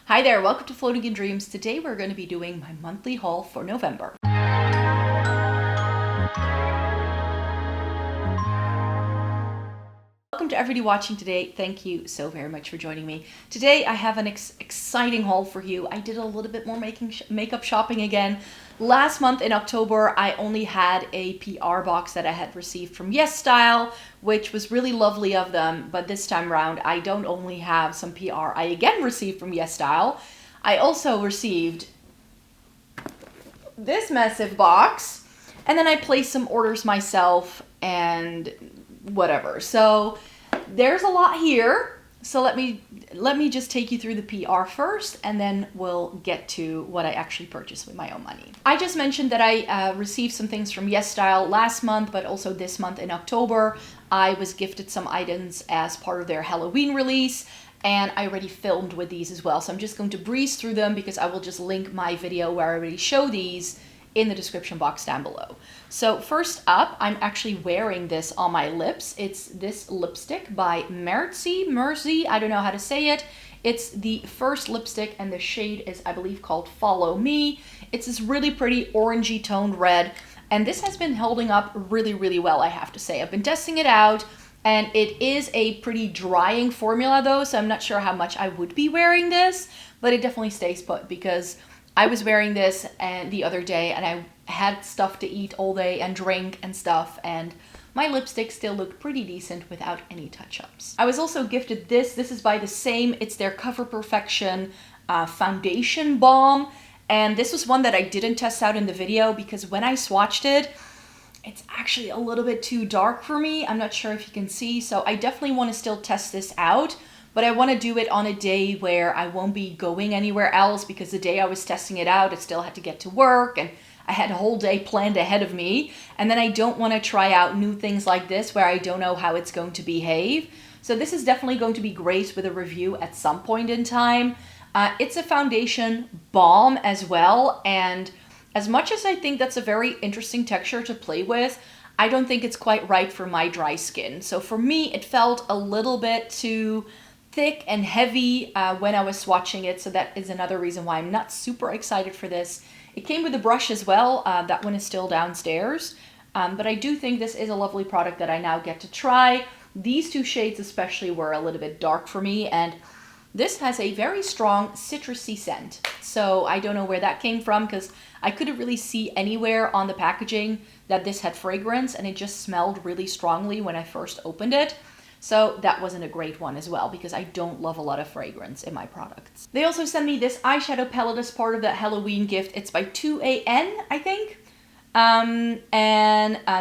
Hi there, welcome to Floating in Dreams. Today we're going to be doing my monthly haul for November. Welcome to everybody watching today. Thank you so very much for joining me. Today I have an exciting haul for you. I did a little bit more makeup shopping again. Last month in October, I only had a PR box that I had received from Yesstyle, which was really lovely of them. But this time around, I don't only have some PR I again received from Yesstyle. I also received this massive box, and then I placed some orders myself and whatever. So there's a lot here. So let me just take you through the PR first, and then we'll get to what I actually purchased with my own money. I just mentioned that I received some things from Yesstyle last month, but also this month in October. I was gifted some items as part of their Halloween release, and I already filmed with these as well. So I'm just going to breeze through them because I will just link my video where I already show these in the description box down below. So first up, I'm actually wearing this on my lips. It's this lipstick by Mercy, I don't know how to say it. It's the first lipstick, and the shade is, I believe, called Follow Me. It's this really pretty orangey toned red, and this has been holding up really, really well, I have to say. I've been testing it out, and it is a pretty drying formula though, so I'm not sure how much I would be wearing this, but it definitely stays put because I was wearing this the other day, and I had stuff to eat all day and drink and stuff, and my lipstick still looked pretty decent without any touch-ups. I was also gifted this. This is by the Saem. It's their Cover Perfection foundation balm, and this was one that I didn't test out in the video because when I swatched it, it's actually a little bit too dark for me. I'm not sure if you can see, so I definitely want to still test this out. But I want to do it on a day where I won't be going anywhere else, because the day I was testing it out, I still had to get to work and I had a whole day planned ahead of me. And then I don't want to try out new things like this where I don't know how it's going to behave. So this is definitely going to be great with a review at some point in time. It's a foundation balm as well. And as much as I think that's a very interesting texture to play with, I don't think it's quite right for my dry skin. So for me, it felt a little bit too thick and heavy when I was swatching it, so that is another reason why I'm not super excited for this. It came with a brush as well. That one is still downstairs, but I do think this is a lovely product that I now get to try. These two shades especially were a little bit dark for me, and this has a very strong citrusy scent. So I don't know where that came from, because I couldn't really see anywhere on the packaging that this had fragrance, and it just smelled really strongly when I first opened it. So that wasn't a great one as well, because I don't love a lot of fragrance in my products. They also sent me this eyeshadow palette as part of that Halloween gift. It's by 2AN, I think.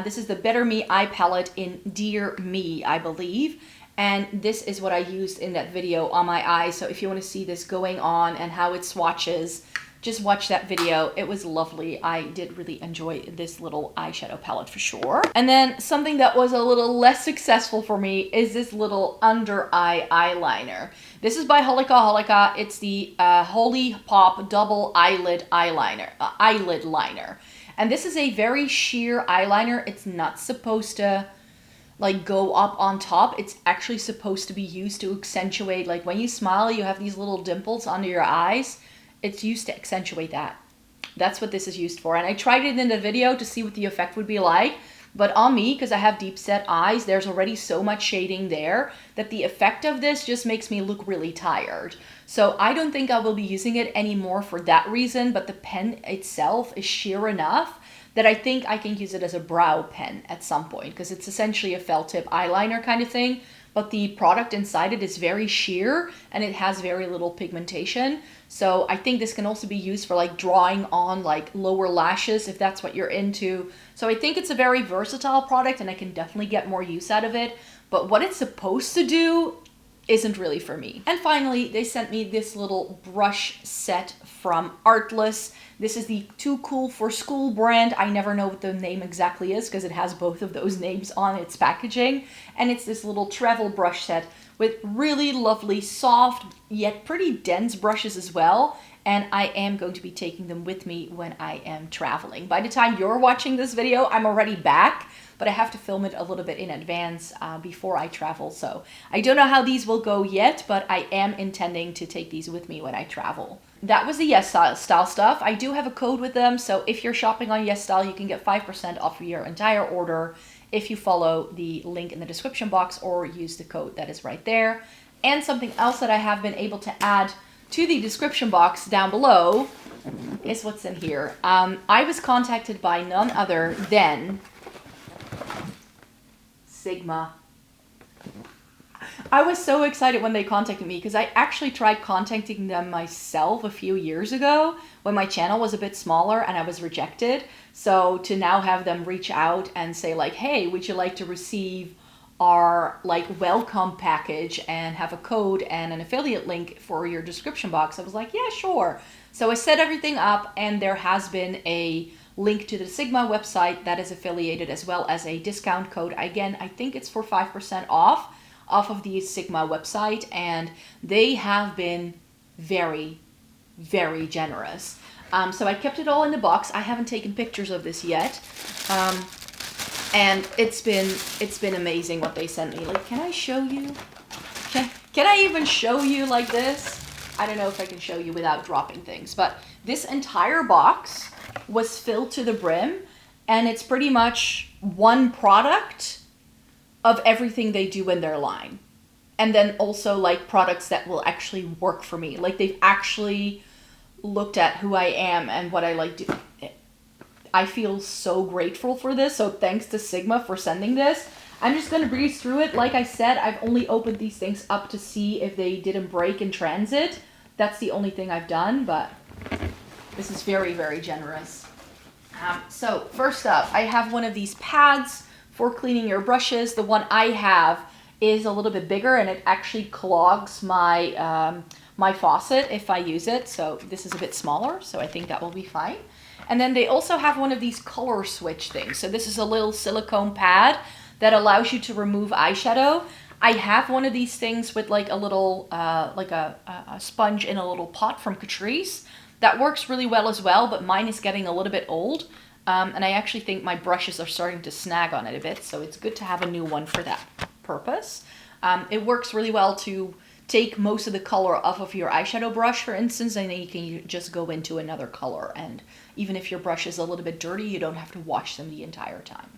This is the Better Me eye palette in Dear Me, I believe. And this is what I used in that video on my eyes. So if you want to see this going on and how it swatches, just watch that video. It was lovely. I did really enjoy this little eyeshadow palette for sure. And then something that was a little less successful for me is this little under eye eyeliner. This is by Holika. It's the Holy Pop Double Eyelid Eyelid Liner. And this is a very sheer eyeliner. It's not supposed to like go up on top. It's actually supposed to be used to accentuate, like when you smile, you have these little dimples under your eyes. It's used to accentuate that. That's what this is used for. And I tried it in the video to see what the effect would be like. But on me, because I have deep set eyes, there's already so much shading there that the effect of this just makes me look really tired. So I don't think I will be using it anymore for that reason. But the pen itself is sheer enough that I think I can use it as a brow pen at some point, because it's essentially a felt tip eyeliner kind of thing. But the product inside it is very sheer and it has very little pigmentation. So I think this can also be used for like drawing on like lower lashes if that's what you're into. So I think it's a very versatile product and I can definitely get more use out of it. But what it's supposed to do isn't really for me. And finally, they sent me this little brush set from Artless. This is the Too Cool for School brand. I never know what the name exactly is because it has both of those names on its packaging. And it's this little travel brush set with really lovely, soft, yet pretty dense brushes as well. And I am going to be taking them with me when I am traveling. By the time you're watching this video, I'm already back. but I have to film it a little bit in advance before I travel. So I don't know how these will go yet, but I am intending to take these with me when I travel. That was the YesStyle stuff. I do have a code with them, so if you're shopping on YesStyle, you can get 5% off your entire order if you follow the link in the description box or use the code that is right there. And something else that I have been able to add to the description box down below is what's in here. I was contacted by none other than Sigma. I was so excited when they contacted me because I actually tried contacting them myself a few years ago when my channel was a bit smaller and I was rejected. So to now have them reach out and say like, hey, would you like to receive our like welcome package and have a code and an affiliate link for your description box? I was like, yeah, sure. So I set everything up and there has been a link to the Sigma website that is affiliated as well as a discount code. Again, I think it's for 5% off of the Sigma website, and they have been very, very generous. So I kept it all in the box. I haven't taken pictures of this yet. And it's been amazing what they sent me. Like, can I show you? Can I even show you like this? I don't know if I can show you without dropping things, but this entire box was filled to the brim, and it's pretty much one product of everything they do in their line. And then also like products that will actually work for me. Like they've actually looked at who I am and what I like to. I feel so grateful for this. So thanks to Sigma for sending this. I'm just going to breeze through it. Like I said, I've only opened these things up to see if they didn't break in transit. That's the only thing I've done, but this is very, very generous. So first up, I have one of these pads for cleaning your brushes. The one I have is a little bit bigger and it actually clogs my my faucet if I use it. So this is a bit smaller, so I think that will be fine. And then they also have one of these color switch things. So this is a little silicone pad that allows you to remove eyeshadow. I have one of these things with like a little, like a sponge in a little pot from Catrice. That works really well as well, but mine is getting a little bit old. And I actually think my brushes are starting to snag on it a bit, so it's good to have a new one for that purpose. It works really well to take most of the color off of your eyeshadow brush, for instance, and then you can just go into another color. And even if your brush is a little bit dirty, you don't have to wash them the entire time.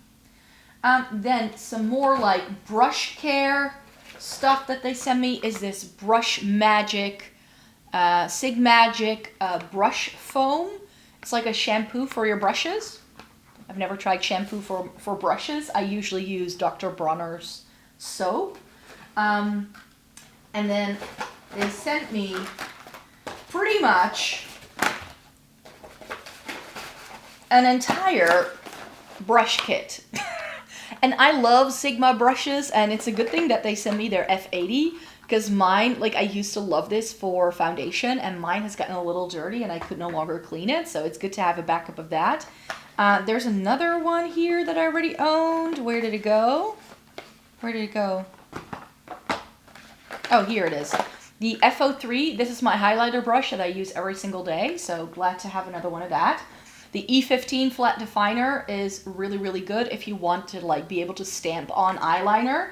Then some more like brush care stuff that they send me is this Brush Magic, Sig Magic brush foam. It's like a shampoo for your brushes. I've never tried shampoo for brushes. I usually use Dr. Bronner's soap. And then they sent me pretty much an entire brush kit. And I love Sigma brushes, and it's a good thing that they send me their F80, because mine, like I used to love this for foundation, and mine has gotten a little dirty and I could no longer clean it, so it's good to have a backup of that. There's another one here that I already owned. Where did it go? Where did it go? Oh, here it is. The F03, this is my highlighter brush that I use every single day, so glad to have another one of that. The E15 flat definer is really, really good if you want to like be able to stamp on eyeliner.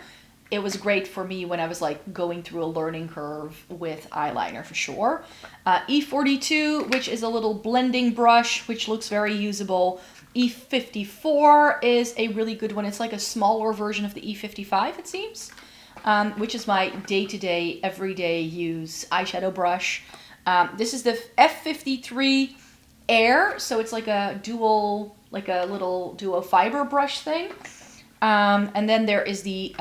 It was great for me when I was like going through a learning curve with eyeliner for sure. E42, which is a little blending brush, which looks very usable. E54 is a really good one. It's like a smaller version of the E55, it seems, which is my day-to-day, everyday use eyeshadow brush. This is the F53 Air, so it's like a dual, like a little duo fiber brush thing. And then there is the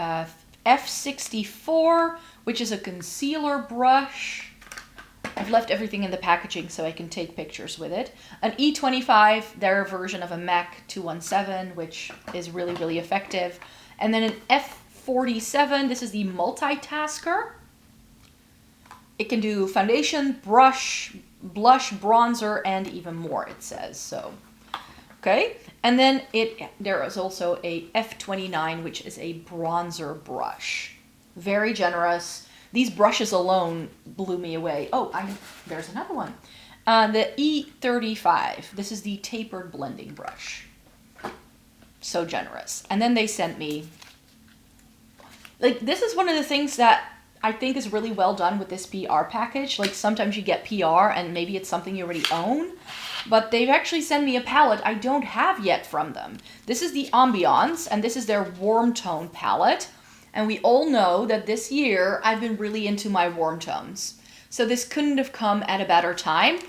F64, which is a concealer brush. I've left everything in the packaging so I can take pictures with it. An E25, their version of a MAC 217, which is really, really effective. And then an F47, this is the multitasker. It can do foundation, brush, blush, bronzer, and even more, it says. So, okay. And then there is also a F29, which is a bronzer brush. Very generous. These brushes alone blew me away. Oh, there's another one. The E35. This is the tapered blending brush. so generous. And then they sent me, like, this is one of the things that I think is really well done with this PR package. Like, sometimes you get PR and maybe it's something you already own, but they've actually sent me a palette I don't have yet from them. This is the Ambiance, and this is their warm tone palette. And we all know that this year I've been really into my warm tones. So this couldn't have come at a better time.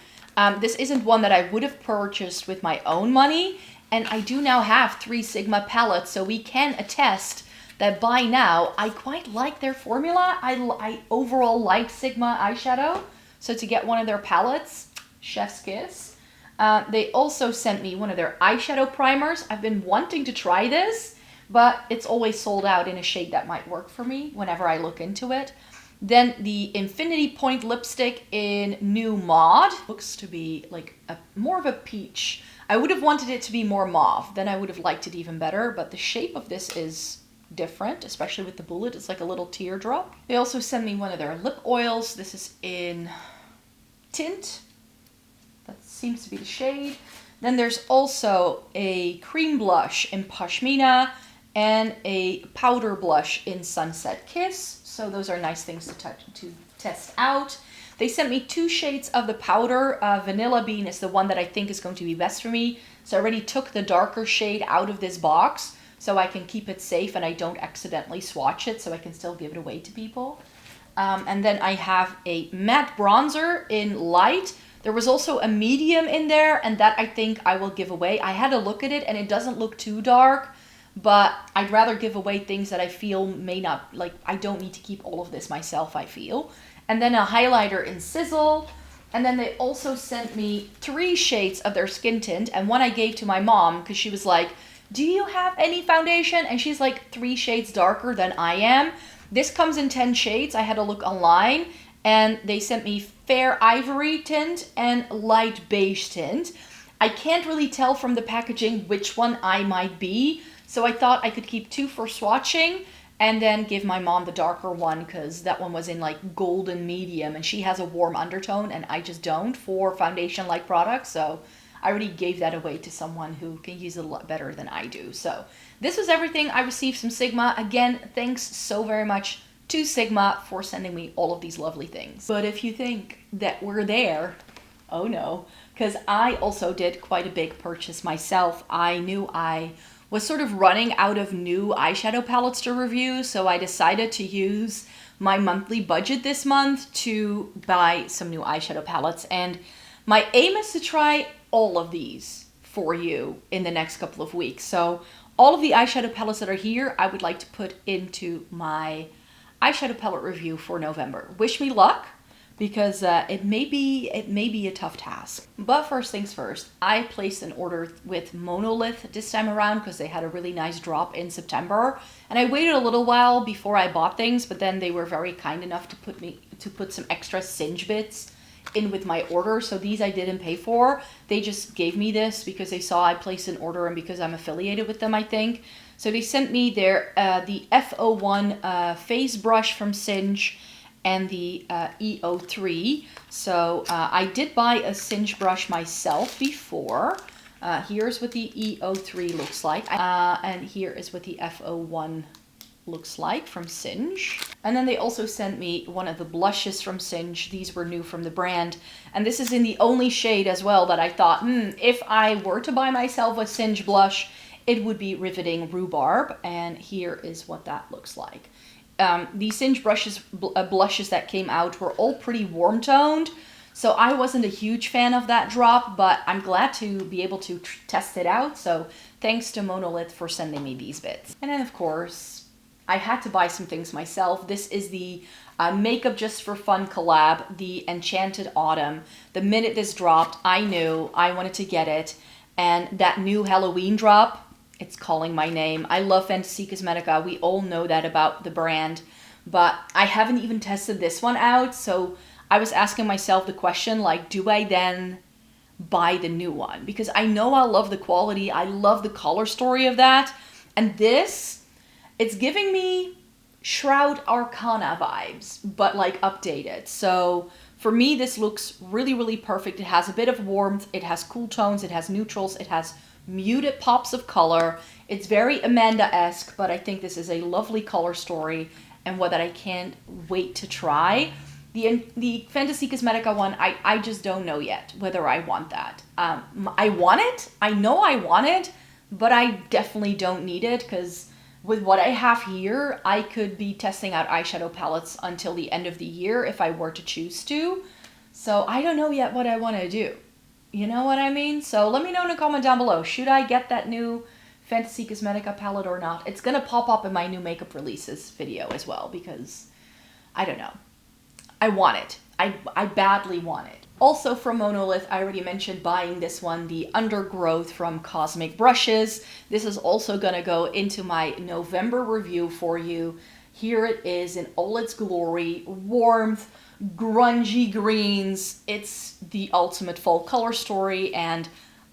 This isn't one that I would have purchased with my own money. And I do now have 3 Sigma palettes, so we can attest that by now I quite like their formula. I overall like Sigma eyeshadow. So to get one of their palettes, chef's kiss. They also sent me one of their eyeshadow primers. I've been wanting to try this, but it's always sold out in a shade that might work for me whenever I look into it. Then the Infinity Point lipstick in New Mod. Looks to be like more of a peach. I would have wanted it to be more mauve. Then I would have liked it even better, but the shape of this is different, especially with the bullet. It's like a little teardrop. They also sent me one of their lip oils. This is in Tint. That seems to be the shade. Then there's also a cream blush in Pashmina and a powder blush in Sunset Kiss. So those are nice things to test out. They sent me 2 shades of the powder. Vanilla Bean is the one that I think is going to be best for me. So I already took the darker shade out of this box so I can keep it safe and I don't accidentally swatch it, so I can still give it away to people. And then I have a matte bronzer in Light. There was also a medium in there, and that I think I will give away. I had a look at it and it doesn't look too dark, but I'd rather give away things that I feel may not, like, I don't need to keep all of this myself, I feel. And then a highlighter in Sizzle. And then they also sent me 3 shades of their skin tint, and one I gave to my mom because she was like, do you have any foundation? And she's like 3 shades darker than I am. This comes in 10 shades. I had to look online, and they sent me Fair Ivory tint and Light Beige tint. I can't really tell from the packaging which one I might be, so I thought I could keep 2 for swatching and then give my mom the darker one because that one was in like golden medium and she has a warm undertone and I just don't for foundation-like products, so I already gave that away to someone who can use it a lot better than I do. So this was everything I received from Sigma. Again, thanks so very much to Sigma for sending me all of these lovely things. But if you think that we're there, oh no, because I also did quite a big purchase myself. I knew I was sort of running out of new eyeshadow palettes to review, so I decided to use my monthly budget this month to buy some new eyeshadow palettes. And my aim is to try all of these for you in the next couple of weeks. So all of the eyeshadow palettes that are here, I would like to put into my eyeshadow palette review for November. Wish me luck, because it may be a tough task. But first things first, I placed an order with Monolith this time around because they had a really nice drop in September. And I waited a little while before I bought things, but then they were very kind enough to put some extra singe bits in with my order. So these I didn't pay for. They just gave me this because they saw I placed an order and because I'm affiliated with them, I think. So they sent me their the F01 face brush from Singe and the E03. So I did buy a Singe brush myself before. Here's what the E03 looks like. And here is what the F01 looks like from Singe. And then they also sent me one of the blushes from Singe. These were new from the brand. And this is in the only shade as well that I thought, if I were to buy myself a Singe blush, it would be Riveting Rhubarb. And here is what that looks like. The Singe blushes that came out were all pretty warm toned. So I wasn't a huge fan of that drop, but I'm glad to be able to test it out. So thanks to Monolith for sending me these bits. And then of course, I had to buy some things myself. This is the Makeup Just for Fun collab, the Enchanted Autumn. The minute this dropped, I knew I wanted to get it. And that new Halloween drop, it's calling my name. I love Fantasy Cosmetica. We all know that about the brand. But I haven't even tested this one out. So I was asking myself the question, like, do I then buy the new one? Because I know I love the quality. I love the color story of that. And this, it's giving me Shroud Arcana vibes, but like updated. So for me, this looks really, really perfect. It has a bit of warmth. It has cool tones. It has neutrals. It has muted pops of color. It's very Amanda-esque, but I think this is a lovely color story and one that I can't wait to try. The Fantasy Cosmetica one, I just don't know yet whether I want that. I want it. I know I want it, but I definitely don't need it because with what I have here, I could be testing out eyeshadow palettes until the end of the year if I were to choose to. So I don't know yet what I want to do. You know what I mean? So let me know in a comment down below. Should I get that new Fantasy Cosmetica palette or not? It's going to pop up in my new makeup releases video as well because I don't know. I want it. I badly want it. Also from Monolith, I already mentioned buying this one, the Undergrowth from Cosmic Brushes. This is also going to go into my November review for you. Here it is in all its glory, warmth, grungy greens. It's the ultimate fall color story, and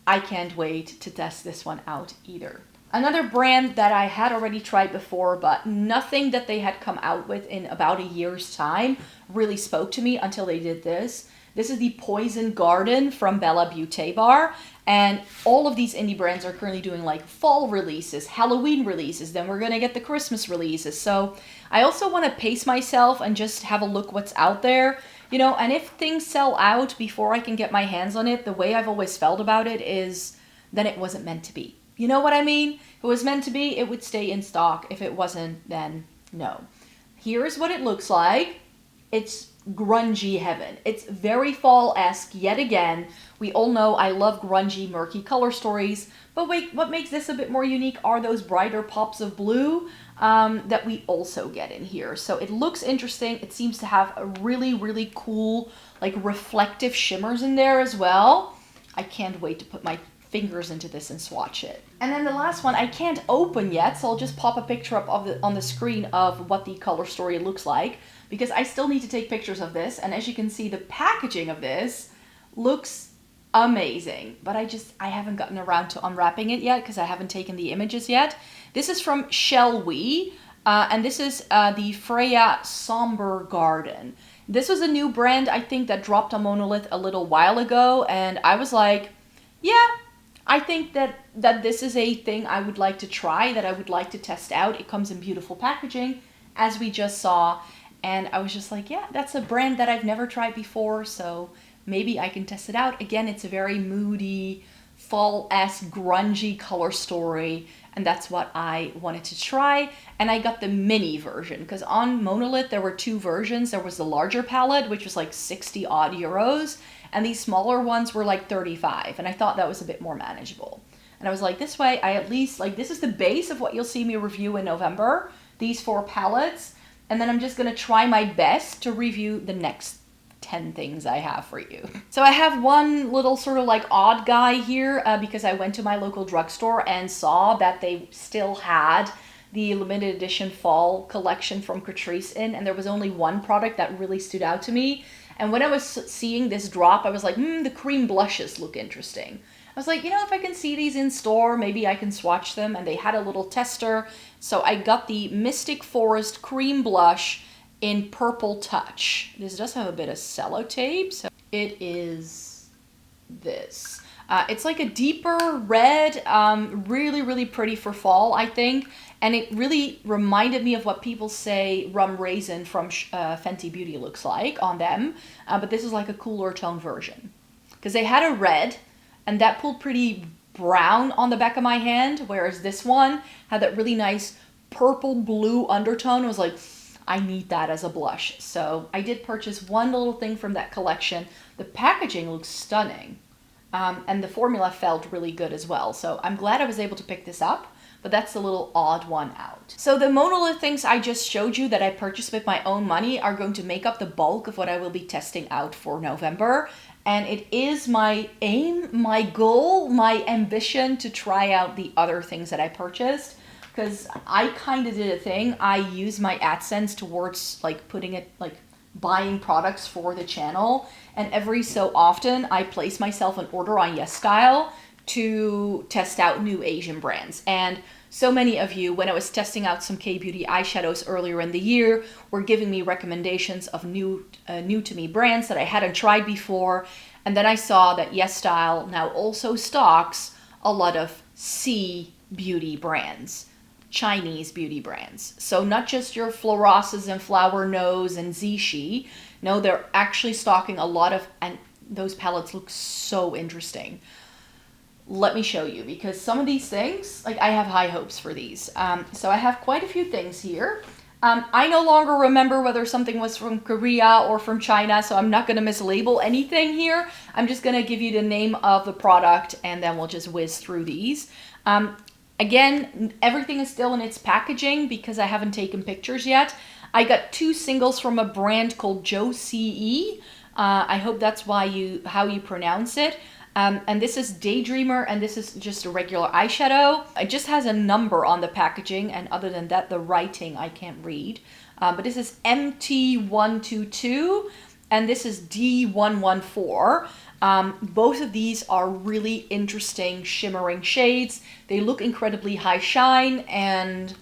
I can't wait to test this one out either. Another brand that I had already tried before, but nothing that they had come out with in about a year's time really spoke to me until they did this. This is the Poison Garden from Bella Beauté Bar, and all of these indie brands are currently doing like fall releases, Halloween releases, then we're gonna get the Christmas releases. So I also want to pace myself and just have a look what's out there, you know, and if things sell out before I can get my hands on it, the way I've always felt about it is then it wasn't meant to be. You know what I mean? If it was meant to be, it would stay in stock. If it wasn't, then no. Here's what it looks like. It's grungy heaven. It's very fall-esque yet again. We all know I love grungy, murky color stories, but wait, what makes this a bit more unique are those brighter pops of blue that we also get in here. So it looks interesting. It seems to have a really, really cool, like reflective shimmers in there as well. I can't wait to put my fingers into this and swatch it. And then the last one I can't open yet, so I'll just pop a picture up of on the screen of what the color story looks like, because I still need to take pictures of this, and as you can see, the packaging of this looks amazing, but I haven't gotten around to unwrapping it yet because I haven't taken the images yet. This is from Fwee, and this is the Freya Somber Garden. This was a new brand, I think, that dropped on Monolith a little while ago, and I was like, yeah, I think that this is a thing I would like to try, that I would like to test out. It comes in beautiful packaging, as we just saw, and I was just like, yeah, that's a brand that I've never tried before, so maybe I can test it out. Again, it's a very moody, fall-esque, grungy color story, and that's what I wanted to try. And I got the mini version, because on Monolith there were two versions. There was the larger palette, which was like 60 odd euros, and these smaller ones were like 35, and I thought that was a bit more manageable. And I was like, this way I at least, like, this is the base of what you'll see me review in November, these 4 palettes, and then I'm just gonna try my best to review the next 10 things I have for you. So I have one little sort of like odd guy here because I went to my local drugstore and saw that they still had the limited edition fall collection from Catrice in, and there was only one product that really stood out to me. And when I was seeing this drop, I was like, the cream blushes look interesting. I was like, you know, if I can see these in store, maybe I can swatch them. And they had a little tester. So I got the Mystic Forest Cream Blush in Purple Touch. This does have a bit of sellotape. So it is this. It's like a deeper red, really, really pretty for fall, I think. And it really reminded me of what people say Rum Raisin from Fenty Beauty looks like on them. But this is like a cooler tone version. Because they had a red, and that pulled pretty brown on the back of my hand, whereas this one had that really nice purple blue undertone. It was like, I need that as a blush. So I did purchase one little thing from that collection. The packaging looks stunning. And the formula felt really good as well. So I'm glad I was able to pick this up. But that's a little odd one out. So the Monolith things I just showed you that I purchased with my own money are going to make up the bulk of what I will be testing out for November. And it is my aim, my goal, my ambition to try out the other things that I purchased. Because I kind of did a thing. I use my AdSense towards like putting it, like buying products for the channel. And every so often I place myself an order on YesStyle to test out new Asian brands. And so many of you, when I was testing out some K-Beauty eyeshadows earlier in the year, were giving me recommendations of new to me brands that I hadn't tried before. And then I saw that YesStyle now also stocks a lot of C beauty brands, Chinese beauty brands. So not just your Florosas and Flower Nose and Zishi. No, they're actually stocking a lot of, and those palettes look so interesting. Let me show you, because some of these things, like, I have high hopes for these. So I have quite a few things here. I no longer remember whether something was from Korea or from China, so I'm not going to mislabel anything here. I'm just going to give you the name of the product, and then we'll just whiz through these. Again, everything is still in its packaging because I haven't taken pictures yet. I got 2 singles from a brand called Josie. I hope that's how you pronounce it. And this is Daydreamer, and this is just a regular eyeshadow. It just has a number on the packaging, and other than that, the writing I can't read. But this is MT122, and this is D114. Both of these are really interesting shimmering shades. They look incredibly high shine, and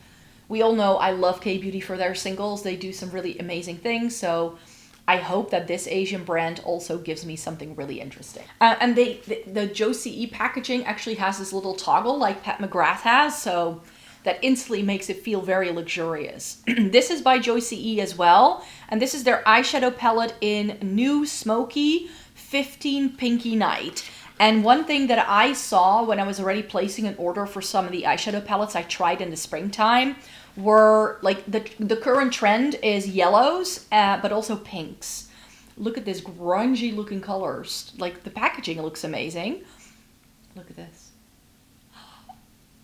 we all know I love K-Beauty for their singles. They do some really amazing things, so I hope that this Asian brand also gives me something really interesting. And the Josie packaging actually has this little toggle like Pat McGrath has, so that instantly makes it feel very luxurious. This is by Josie as well, and this is their eyeshadow palette in New Smoky 15 Pinky Night. And one thing that I saw when I was already placing an order for some of the eyeshadow palettes I tried in the springtime were, like, the current trend is yellows, but also pinks. Look at this grungy looking colors. Like, the packaging looks amazing. Look at this.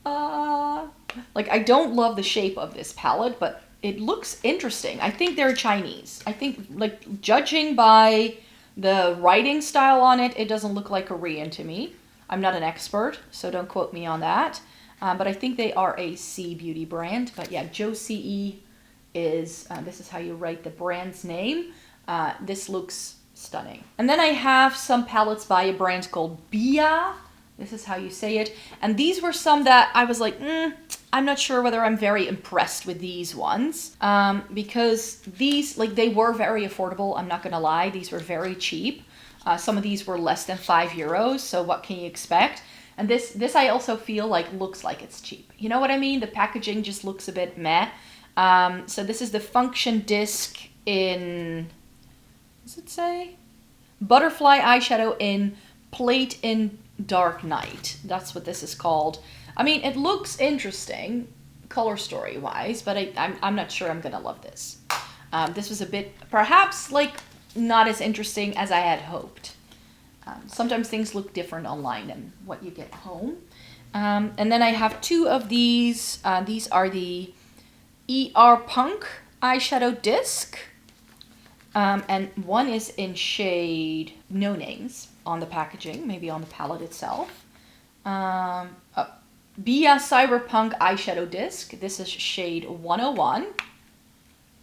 Like, I don't love the shape of this palette, but it looks interesting. I think they're Chinese. I think, like, judging by the writing style on it, it doesn't look like Korean to me. I'm not an expert, so don't quote me on that. But I think they are a C beauty brand. But yeah, Josie is, this is how you write the brand's name. This looks stunning. And then I have some palettes by a brand called Bia. This is how you say it. And these were some that I was like, I'm not sure whether I'm very impressed with these ones. Because these, like, they were very affordable. I'm not gonna lie, these were very cheap. Some of these were less than €5, so what can you expect? And this I also feel like looks like it's cheap. You know what I mean? The packaging just looks a bit meh. So this is the Function Disc in, what does it say? Butterfly eyeshadow in Plate in Dark Night. That's what this is called. I mean, it looks interesting, color story wise, but I'm not sure I'm gonna love this. This was a bit, perhaps, like, not as interesting as I had hoped. Sometimes things look different online than what you get home. And then I have 2 of these. These are the ER Punk eyeshadow disc. And one is in shade no names on the packaging, maybe on the palette itself. Bia Cyberpunk eyeshadow disc. This is shade 101.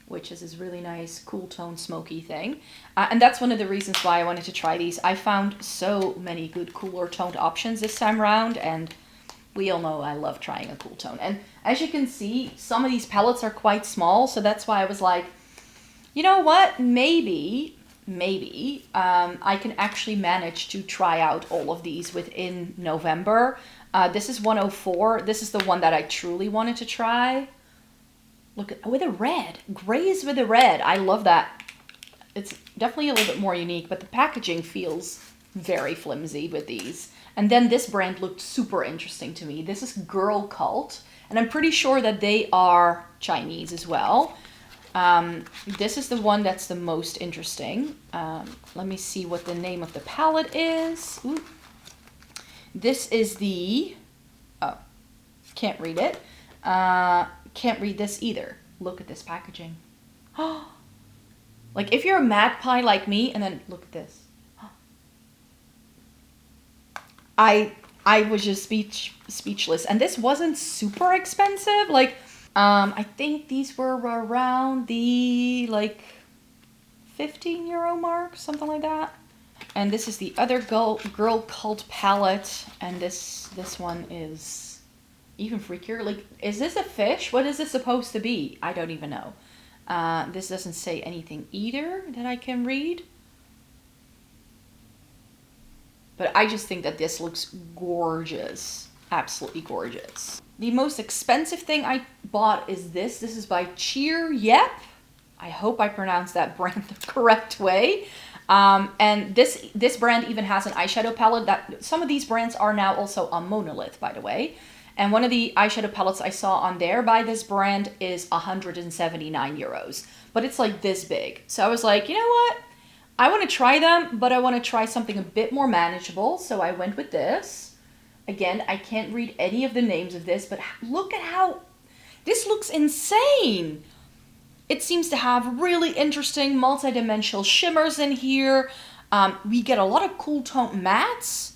Which is this really nice cool tone smoky thing. And that's one of the reasons why I wanted to try these. I found so many good cooler toned options this time around, and we all know I love trying a cool tone. And as you can see, some of these palettes are quite small, so that's why I was like, you know what, maybe I can actually manage to try out all of these within November. This is 104. This is the one that I truly wanted to try. Look at, with a red, grays with a red. I love that. It's definitely a little bit more unique, but the packaging feels very flimsy with these. And then this brand looked super interesting to me. This is Girl Cult, and I'm pretty sure that they are Chinese as well. This is the one that's the most interesting. Let me see what the name of the palette is. Ooh. This is the, oh, can't read it. Can't read this either. Look at this packaging. Like, if you're a magpie like me, and then look at this. I was just speechless. And this wasn't super expensive. Like, I think these were around the, like, €15 mark, something like that. And this is the other Girl Cult palette, and this one is even freakier. Like, is this a fish? What is this supposed to be? I don't even know. This doesn't say anything either that I can read. But I just think that this looks gorgeous. absolutely gorgeous. The most expensive thing I bought is this. This is by Cheer Yep. I hope I pronounced that brand the correct way. And this brand even has an eyeshadow palette. That some of these brands are now also on Monolith, by the way. And one of the eyeshadow palettes I saw on there by this brand is 179 euros. But it's like this big. So I was like, you know what? I want to try them, but I want to try something a bit more manageable. So I went with this. Again, I can't read any of the names of this, but look at how this looks insane. It seems to have really interesting multi-dimensional shimmers in here. We get a lot of cool tone mattes.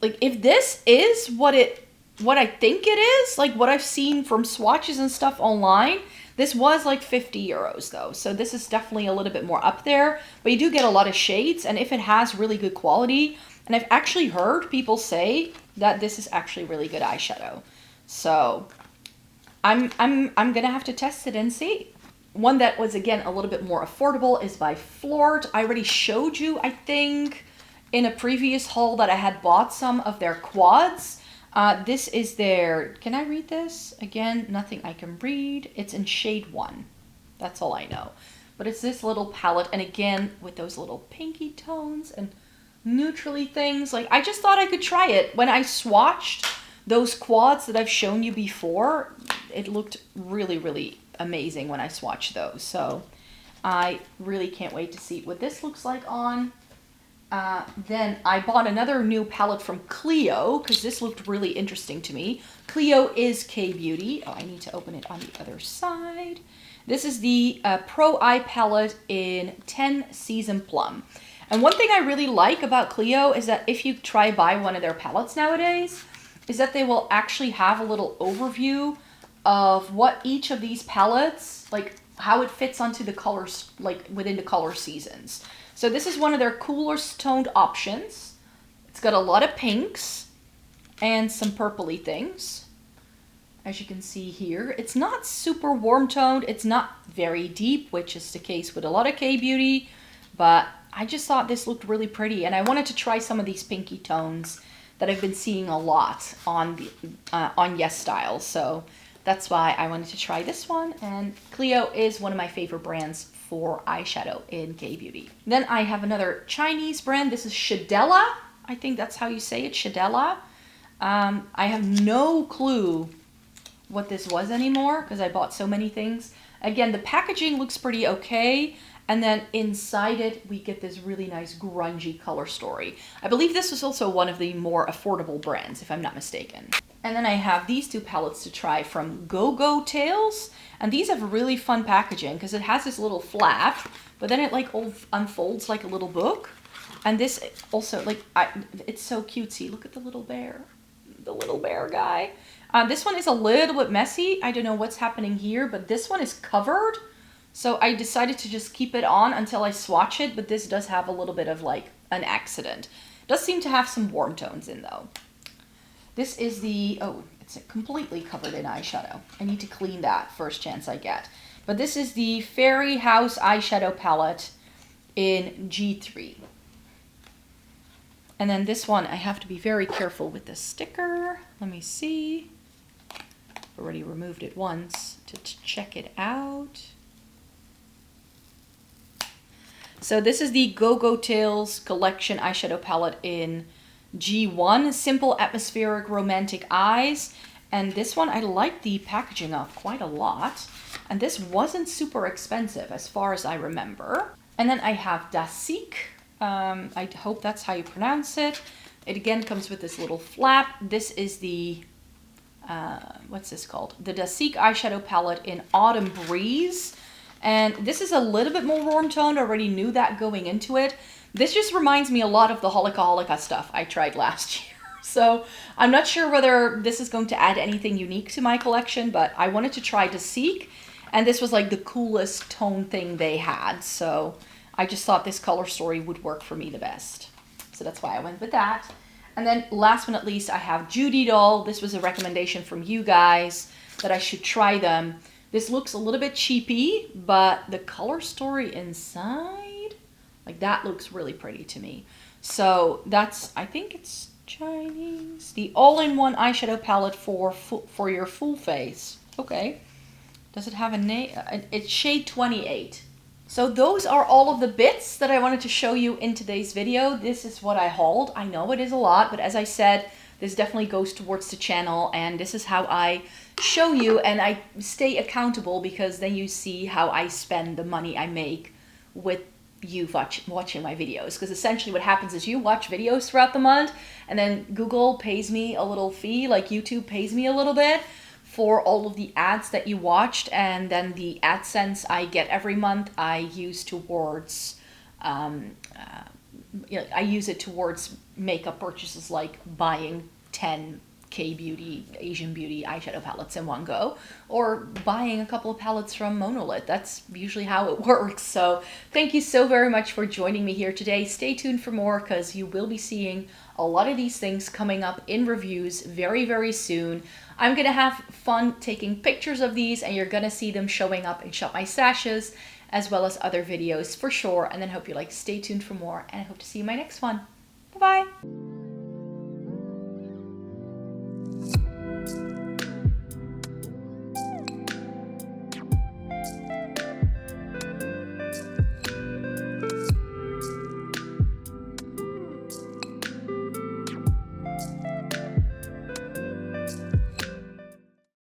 Like, if this is what I think it is, like what I've seen from swatches and stuff online, this was like 50 euros though. So this is definitely a little bit more up there, but you do get a lot of shades. And if it has really good quality, and I've actually heard people say that this is actually really good eyeshadow. So I'm gonna have to test it and see. One that was, again, a little bit more affordable is by Flort. I already showed you, I think, in a previous haul that I had bought some of their quads. This is their, can I read this? Again, nothing I can read. It's in shade 1. That's all I know. But it's this little palette, and again, with those little pinky tones and neutrally things. Like, I just thought I could try it. When I swatched those quads that I've shown you before, it looked really, really amazing when I swatched those. So I really can't wait to see what this looks like on. Then I bought another new palette from Clio because this looked really interesting to me. Clio is K-Beauty. Oh, I need to open it on the other side. This is the Pro Eye palette in 10 Season Plum. And one thing I really like about Clio is that if you try buy one of their palettes nowadays, is that they will actually have a little overview of what each of these palettes, like how it fits onto the colors, like within the color seasons. So this is one of their cooler toned options. It's got a lot of pinks and some purpley things. As you can see here, it's not super warm toned. It's not very deep, which is the case with a lot of K-Beauty, but I just thought this looked really pretty, and I wanted to try some of these pinky tones that I've been seeing a lot on Yesstyle. So that's why I wanted to try this one. And Clio is one of my favorite brands for eyeshadow in K-Beauty. Then I have another Chinese brand. This is Shadella. I think that's how you say it, Shadella. I have no clue what this was anymore because I bought so many things. Again, the packaging looks pretty okay. And then inside it, we get this really nice grungy color story. I believe this was also one of the more affordable brands, if I'm not mistaken. And then I have these two palettes to try from Go-Go Tales. And these have really fun packaging because it has this little flap, but then it like unfolds like a little book. And this also, like, it's so cutesy. Look at the little bear guy. This one is a little bit messy. I don't know what's happening here, but this one is covered. So I decided to just keep it on until I swatch it, but this does have a little bit of like an accident. It does seem to have some warm tones in though. This is the, oh, it's completely covered in eyeshadow. I need to clean that first chance I get. But this is the Fairy House eyeshadow palette in G3. And then this one, I have to be very careful with the sticker. Let me see. Already removed it once to check it out. So this is the Go-Go Tales collection eyeshadow palette in G1, Simple Atmospheric Romantic Eyes. And this one, I like the packaging of quite a lot. And this wasn't super expensive as far as I remember. And then I have Dasik. I hope that's how you pronounce it. It again comes with this little flap. This is the, what's this called? The Dasik eyeshadow palette in Autumn Breeze. And this is a little bit more warm toned. I already knew that going into it. This just reminds me a lot of the Holika stuff I tried last year. So I'm not sure whether this is going to add anything unique to my collection, but I wanted to try Dasik. And this was like the coolest tone thing they had. So I just thought this color story would work for me the best. So that's why I went with that. And then last but not least, I have Judy Doll. This was a recommendation from you guys that I should try them. This looks a little bit cheapy, but the color story inside, like that looks really pretty to me. So that's, I think it's Chinese. The all-in-one eyeshadow palette for your full face. Okay. Does it have a name? It's shade 28. So those are all of the bits that I wanted to show you in today's video. This is what I hauled. I know it is a lot, but as I said, this definitely goes towards the channel, and this is how I show you, and I stay accountable because then you see how I spend the money I make with you watching my videos. Because essentially what happens is you watch videos throughout the month, and then Google pays me a little fee, like YouTube pays me a little bit for all of the ads that you watched, and then the AdSense I get every month I use towards I use it towards makeup purchases, like buying 10 K-beauty, Asian beauty eyeshadow palettes in one go, or buying a couple of palettes from Monolith. That's usually how it works. So thank you so very much for joining me here today. Stay tuned for more, because you will be seeing a lot of these things coming up in reviews very, very soon. I'm going to have fun taking pictures of these, and you're going to see them showing up in Shop My Stashes, as well as other videos for sure. And then hope you stay tuned for more, and I hope to see you in my next one. Bye-bye.